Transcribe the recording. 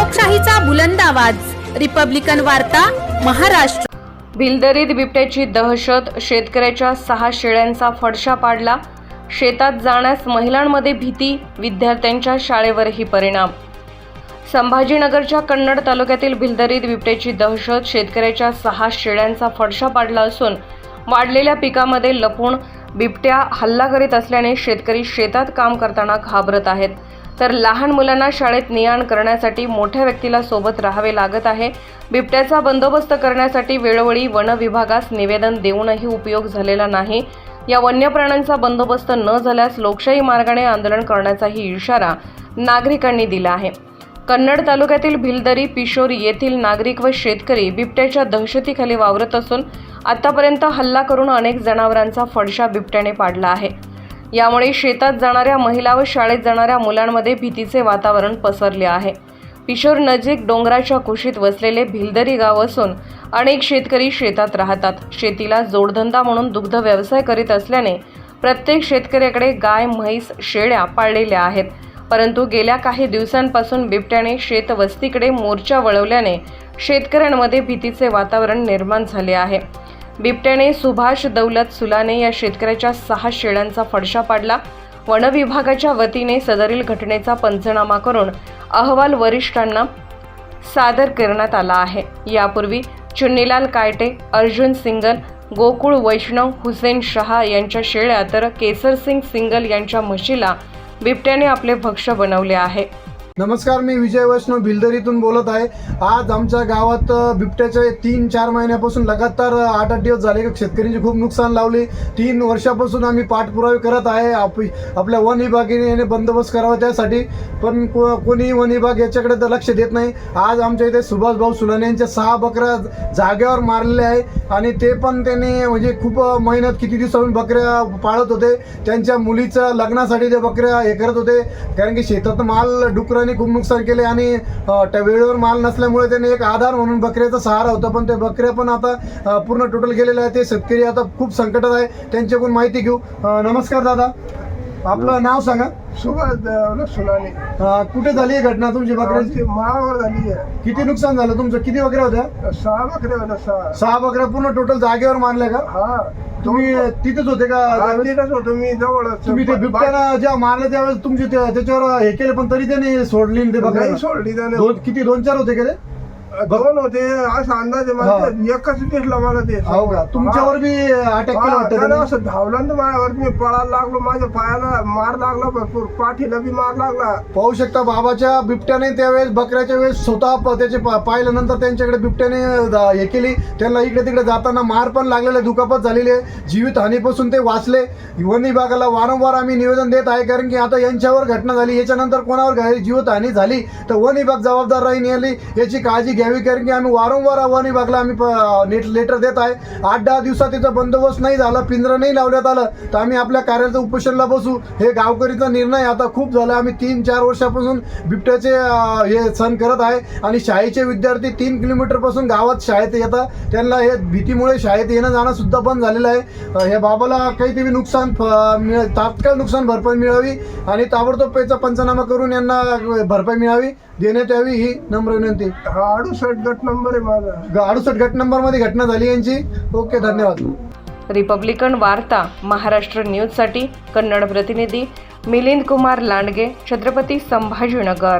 लोकशाहीचा बुलंद आवाज, रिपब्लिकन वार्ता, महाराष्ट्र। भिलदरीत बिबट्याची दहशत, शेतकऱ्याच्या 6 शेळ्यांचा फडशा पाडला। शेतात जाण्यास महिलांमध्ये भीती, विद्यार्थ्यांच्या शाळेवरही परिणाम। संभाजीनगरच्या कन्नड तालुक्यातील भिलदरीत बिबट्याची दहशत, शेतकऱ्याच्या 6 शेळ्यांचा फडशा पाडला असून वाढलेल्या पिकामध्ये लपून बिबट्या हल्ला करीत असल्याने शेतकरी शेतात काम करताना घाबरत आहेत, तर लहान मुलांना शाळेत ने-आण करण्यासाठी मोठ्या व्यक्तीला सोबत राहावे लागत आहे। बिबट्याचा बंदोबस्त करण्यासाठी वेळोवेळी वन विभागास निवेदन देऊनही उपयोग झालेला नाही। या वन्य प्राण्यांचा बंदोबस्त न झाल्यास लोकशाही मार्गाने आंदोलन करण्याचाही इशारा नागरिकांनी दिला आहे। कन्नड तालुक्यातील भिलदरी, पिशोर येथील नागरिक व शेतकरी बिबट्याच्या दहशतीखाली वावरत असून आतापर्यंत हल्ला करून अनेक जनावरांचा फडशा बिबट्याने पाडला आहे। यामुळे शेतात जाणाऱ्या महिला व शाळेत जाणाऱ्या मुलांमध्ये भीतीचे वातावरण पसरले आहे। पिशोर नजीक डोंगराच्या कुशीत वसलेले भिलदरी गाव असून अनेक शेतकरी शेतात राहतात। शेतीला जोडधंदा म्हणून दुग्ध व्यवसाय करीत असल्याने प्रत्येक शेतकऱ्याकडे गाय, म्हैस, शेळ्या पाळलेल्या आहेत, परंतु गेल्या काही दिवसांपासून बिबट्याने शेतवस्तीकडे मोर्चा वळवल्याने शेतकऱ्यांमध्ये भीतीचे वातावरण निर्माण झाले आहे। बिबट्याने सुभाष दौलत सुलाने या शेतकऱ्याच्या 6 शेळ्यांचा फडशा पाडला। वन विभागाच्या वतीने सदरील घटनेचा पंचनामा करून अहवाल वरिष्ठांना सादर करण्यात आला आहे। यापूर्वी चुन्नीलाल कायटे, अर्जुन सिंगल, गोकुळ वैष्णव, हुसेन शहा यांच्या शेळ्या तर केसरसिंग सिंगल यांच्या म्हशीला बिबट्याने आपले भक्ष्य बनवले आहे। नमस्कार, मी विजय वैष्णव भिलदरीतून बोलत आहे। आज आमच्या गावात बिबट्याचे 3-4 महिन्यापासून लगातार 8-8 दिवस झाले शेतकऱ्यांची खूप नुकसान लावले। 3 वर्षापासून आम्ही पाठपुरावे करत आहे आपल्या वन विभागाने बंदोबस्त करावा त्यासाठी, पण कोणी वन विभाग याच्याकडे तर लक्ष देत नाही। आज आमच्या इथे सुभाष भाऊ सुलाने यांच्या 6 बकऱ्या जागेवर मारलेले आहे आणि ते पण त्यांनी म्हणजे खूप मेहनत, किती दिवसापासून बकऱ्या पाळत होते। त्यांच्या मुलीच्या लग्नासाठी ते बकऱ्या हे करत होते, कारण की शेतात माल डुकरांनी खूप नुकसान केले आणि वेळेवर माल नसल्यामुळे त्यांनी एक आधार म्हणून बकऱ्याचा सहारा होता, पण ते बकऱ्या पण आता पूर्ण टोटल गेलेले आहे। ते शेतकरी आता खूप संकटात आहे, त्यांच्याकडून माहिती घेऊ। नमस्कार दादा, आपलं नाव सांगा। सुभाष दौलत सुलाने। कुठे झाली ही घटना तुमची बकऱ्याची? माळावर झाली आहे। किती नुकसान झालं तुमचं? किती बकऱ्या होत्या? 6 बकऱ्या होत्या। 6 बकऱ्या पूर्ण टोटल जागेवर मारल्या का? हा, तुम्ही तिथेच होते का? तिथेच होतो मी, जवळच। तुम्ही ते बिबट्याला जेव्हा मारलं त्यावेळेस तुमची त्याच्यावर हे केलं, पण तरी त्याने सोडली नाही ते बकऱ्या? नाही सोडली त्याने। किती 2-4 होते का ते? 2 होते असा अंदाज आहे। एकच दिसला मला ते। हो का? तुमच्यावर बी अटॅक केला वाटतं? असं धावलं ना माझ्यावर, मी पळायला लागलो, माझ्या पायाला मार लागला भरपूर, पाठीला बी मार लागला। पाहू शकता बाबाच्या बिबट्याने त्यावेळेस बकऱ्याच्या वेळेस स्वतः त्याचे पाहिल्यानंतर त्यांच्याकडे बिबट्याने हे केली, त्यांना इकडे तिकडे जाताना मार पण लागलेले, दुखापत झालेली आहे, जीवितहानीपासून ते वाचले। वन विभागाला वारंवार आम्ही निवेदन देत आहे, कारण की आता यांच्यावर घटना झाली, याच्यानंतर कोणावर जीवितहानी झाली तर वन विभाग जबाबदार राहील याची काळजी घ्यावी, कारण की आम्ही वारंवार वन विभागाला आम्ही लेटर देत आहे। 8-10 दिवसात त्याचा बंदोबस्त नाही झाला, पिंजरं नाही लावण्यात आलं तर आम्ही आपल्या कार्याचं उपोषणाला बसू। हे गावकरीचा निर्णय आता खूप झाला। आम्ही 3-4 वर्षापासून बिबट्याचे हे सहन करत आहे आणि शाळेचे विद्यार्थी 3 किलोमीटर पासून गावात शाळेत येतात, त्यांना हे भीतीमुळे शाळेत येणं जाणं सुद्धा बंद झालेलं आहे। या बाबाला काहीतरी नुकसान तात्काळ नुकसान भरपाई मिळावी आणि ताबडतोब याचा पंचनामा करून यांना भरपाई मिळावी, देण्यात यावी, ही नम्र विनंती। 68 गट नंबर आहे माझा। 68 गट नंबर मध्ये घटना झाली यांची। ओके, धन्यवाद। रिपब्लिकन वार्ता, महाराष्ट्र न्यूजसाठी कन्नड प्रतिनिधी मिलिंद कुमार लांडगे, छत्रपती संभाजीनगर।